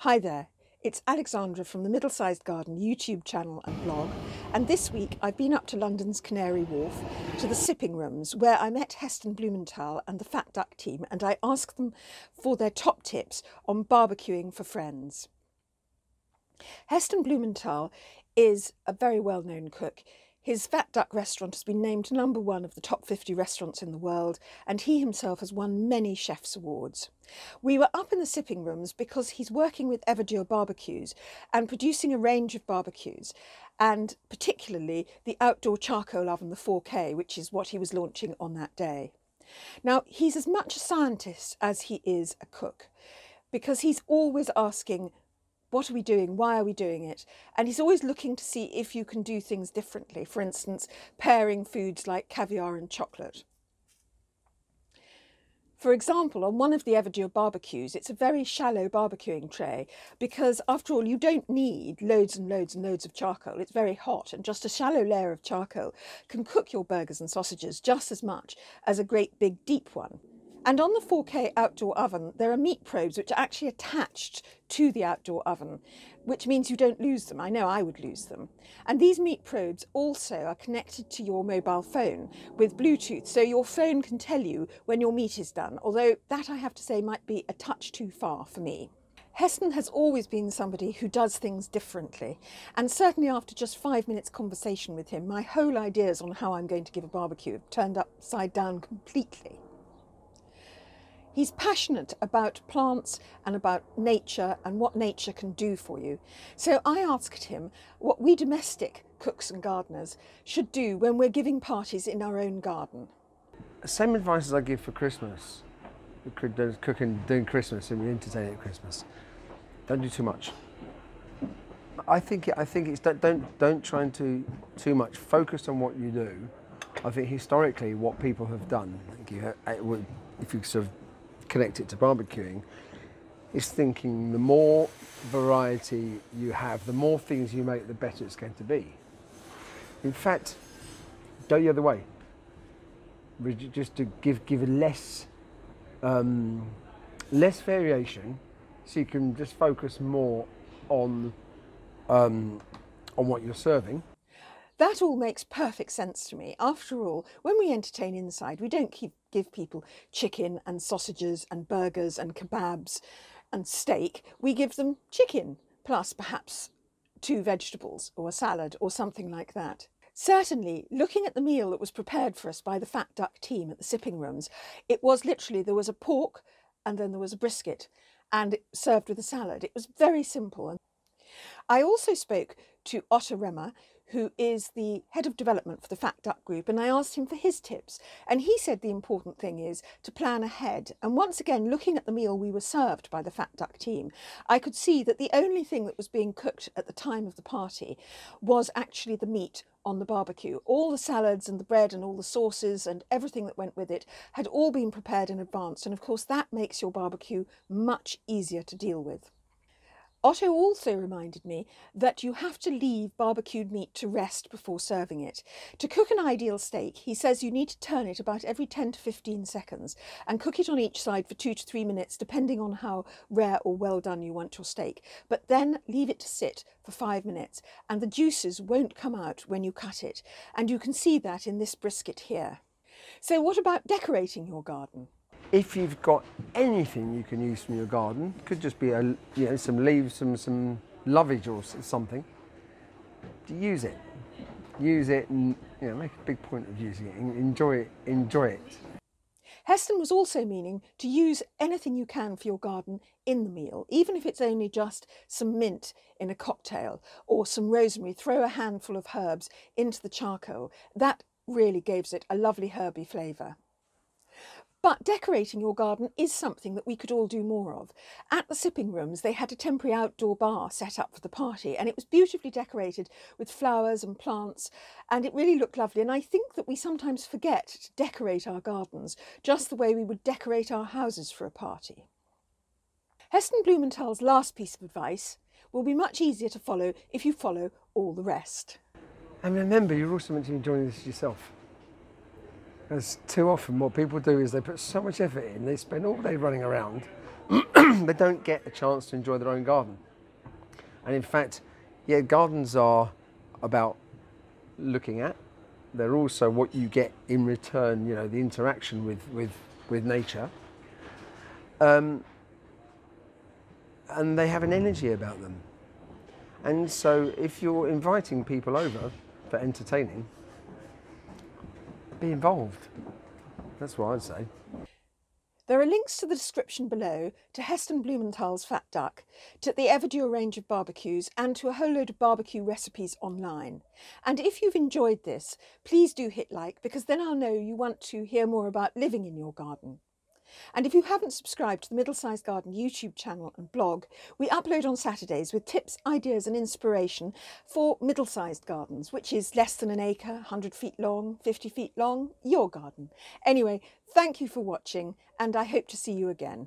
Hi there, it's Alexandra from the Middlesized Garden YouTube channel and blog, and this week I've been up to London's Canary Wharf to the Sipping Rooms where I met Heston Blumenthal and the Fat Duck team, and I asked them for their top tips on barbecuing for friends. Heston Blumenthal is a very well-known cook. His Fat Duck restaurant has been named #1 of the top 50 restaurants in the world, and he himself has won many chefs' awards. We were up in the Sipping Rooms because he's working with Everdure barbecues and producing a range of barbecues, and particularly the outdoor charcoal oven, the 4K, which is what he was launching on that day. Now, he's as much a scientist as he is a cook, because he's always asking, what are we doing? Why are we doing it? And he's always looking to see if you can do things differently. For instance, pairing foods like caviar and chocolate. For example, on one of the Everdure barbecues, it's a very shallow barbecuing tray because, after all, you don't need loads and loads and loads of charcoal. It's very hot, and just a shallow layer of charcoal can cook your burgers and sausages just as much as a great big deep one. And on the 4K outdoor oven, there are meat probes which are actually attached to the outdoor oven, which means you don't lose them. I know I would lose them. And these meat probes also are connected to your mobile phone with Bluetooth, so your phone can tell you when your meat is done, although that, I have to say, might be a touch too far for me. Heston has always been somebody who does things differently, and certainly after just 5 minutes conversation with him, my whole ideas on how I'm going to give a barbecue have turned upside down completely. He's passionate about plants and about nature and what nature can do for you. So I asked him what we domestic cooks and gardeners should do when we're giving parties in our own garden. Same advice as I give for Christmas. Cooking, doing Christmas, and we entertain at Christmas. Don't do too much. I think it's don't try and do too much. Focus on what you do. I think historically what people have done, if you sort of connect it to barbecuing, is thinking the more variety you have, the more things you make, the better it's going to be. In fact, go the other way. Just to give less variation, so you can just focus more on what you're serving. That all makes perfect sense to me. After all, when we entertain inside, we don't give people chicken and sausages and burgers and kebabs and steak. We give them chicken, plus perhaps 2 vegetables or a salad or something like that. Certainly, looking at the meal that was prepared for us by the Fat Duck team at the Sipping Rooms, it was literally, there was a pork and then there was a brisket, and it served with a salad. It was very simple. I also spoke to Otto Remmer, who is the head of development for the Fat Duck Group, and I asked him for his tips. And he said the important thing is to plan ahead. And once again, looking at the meal we were served by the Fat Duck team, I could see that the only thing that was being cooked at the time of the party was actually the meat on the barbecue. All the salads and the bread and all the sauces and everything that went with it had all been prepared in advance. And of course, that makes your barbecue much easier to deal with. Otto also reminded me that you have to leave barbecued meat to rest before serving it. To cook an ideal steak, he says you need to turn it about every 10 to 15 seconds and cook it on each side for 2 to 3 minutes, depending on how rare or well done you want your steak. But then leave it to sit for 5 minutes, and the juices won't come out when you cut it. And you can see that in this brisket here. So what about decorating your garden? If you've got anything you can use from your garden, could just be some leaves, some lovage or something. Use it, and make a big point of using it. Enjoy it. Heston was also meaning to use anything you can for your garden in the meal, even if it's only just some mint in a cocktail or some rosemary. Throw a handful of herbs into the charcoal. That really gives it a lovely herby flavour. But decorating your garden is something that we could all do more of. At the Sipping Rooms, they had a temporary outdoor bar set up for the party, and it was beautifully decorated with flowers and plants, and it really looked lovely. And I think that we sometimes forget to decorate our gardens just the way we would decorate our houses for a party. Heston Blumenthal's last piece of advice will be much easier to follow if you follow all the rest. And remember, you're also meant to be enjoying this yourself. Because too often what people do is they put so much effort in, they spend all day running around, they don't get a chance to enjoy their own garden. And in fact, yeah, gardens are about looking at. They're also what you get in return, you know, the interaction with nature. And they have an energy about them. And so if you're inviting people over for entertaining, be involved. That's what I'd say. There are links to the description below to Heston Blumenthal's Fat Duck, to the Everdure range of barbecues, and to a whole load of barbecue recipes online. And if you've enjoyed this, please do hit like, because then I'll know you want to hear more about living in your garden. And if you haven't subscribed to the Middlesized Garden YouTube channel and blog, we upload on Saturdays with tips, ideas and inspiration for middle-sized gardens, which is less than an acre, 100 feet long, 50 feet long, your garden. Anyway, thank you for watching, and I hope to see you again.